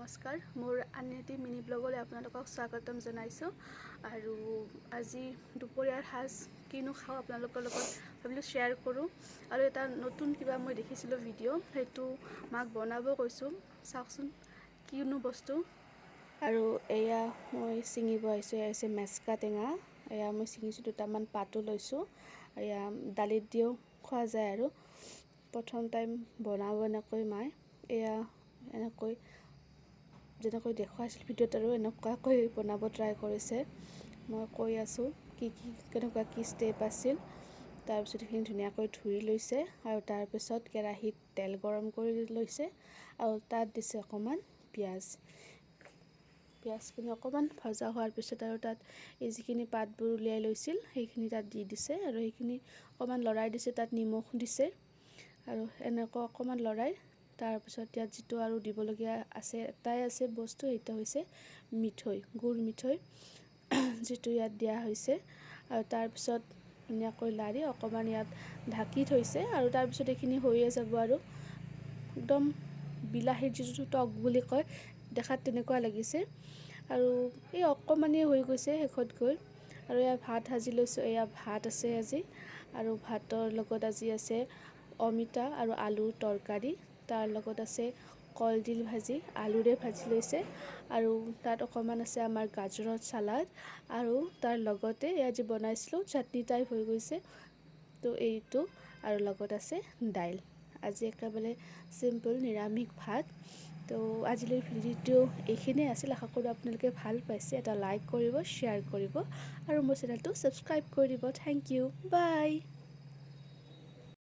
নমস্কাৰ মোৰ আনএটি মিনি ব্লগলৈ আপোনালোকক স্বাগতম জনাইছোঁ আৰু আজি দুপৰীয়াৰ সাজ কিনো খাওঁ আপোনালোকৰ লগত ভাবিলোঁ শ্বেয়াৰ কৰোঁ আৰু এটা নতুন কিবা মই দেখিছিলোঁ ভিডিঅ' সেইটো মাক বনাব কৈছোঁ চাওকচোন কিনো বস্তু আৰু এয়া মই ছিঙিব আহিছোঁ মেচকা টেঙা এয়া মই ছিঙিছোঁ দুটামান পাতো লৈছোঁ এয়া দালিত দিও খোৱা যায় আৰু প্ৰথম টাইম বনাব এনেকৈ মায়ে এয়া এনেকৈ যেনেকৈ দেখুৱাইছিল ভিডিঅ'ত আৰু এনেকুৱাকৈ বনাব ট্ৰাই কৰিছে মই কৈ আছোঁ কেনেকুৱা কি ষ্টেপ আছিল তাৰপিছত এইখিনি ধুনীয়াকৈ ধুই লৈছে আৰু তাৰপিছত কেৰাহীত তেল গৰম কৰি লৈছে আৰু তাত দিছে অকণমান পিঁয়াজখিনি অকণমান ভজা হোৱাৰ পিছত আৰু তাত এই যিখিনি পাতবোৰ উলিয়াই লৈছিল সেইখিনি তাত দি দিছে আৰু সেইখিনি অকণমান লৰাই দিছে তাত নিমখ দিছে আৰু এনেকৈ অকণমান লৰাই তাৰপিছত ইয়াত যিটো আৰু দিবলগীয়া আছে এটাই আছে বস্তু এটা হৈছে মিঠৈ গুড় মিঠৈ যিটো ইয়াত দিয়া হৈছে আৰু তাৰপিছত ধুনীয়াকৈ লাৰি অকণমান ইয়াত ঢাকি থৈছে আৰু তাৰপিছত এইখিনি হৈয়ে যাব আৰু একদম বিলাহীৰ যিটো টক বুলি কয় দেখাত তেনেকুৱা লাগিছে আৰু এই অকণমানেই হৈ গৈছে শেষত গৈ আৰু এয়া ভাত সাজি লৈছোঁ এয়া ভাত আছে আজি আৰু ভাতৰ লগত আজি আছে অমিতা আৰু আলুৰ তৰকাৰী তাৰ লগত আছে কলডিল ভাজি আলুৰে ভাজি লৈছে আৰু তাত অকণমান আছে আমাৰ গাজৰৰ চালাড আৰু তাৰ লগতে এয়া যি বনাইছিলোঁ চাটনি টাইপ হৈ গৈছে তো এইটো আৰু লগত আছে দাইল আজি একেবাৰে চিম্পল নিৰামিষ ভাত তো আজিলৈ ভিডিঅ'টো এইখিনিয়ে আছিল আশা কৰোঁ আপোনালোকে ভাল পাইছে এটা লাইক কৰিব শ্বেয়াৰ কৰিব আৰু মোৰ চেনেলটো ছাবস্ক্ৰাইব কৰি দিব থেংক ইউ বাই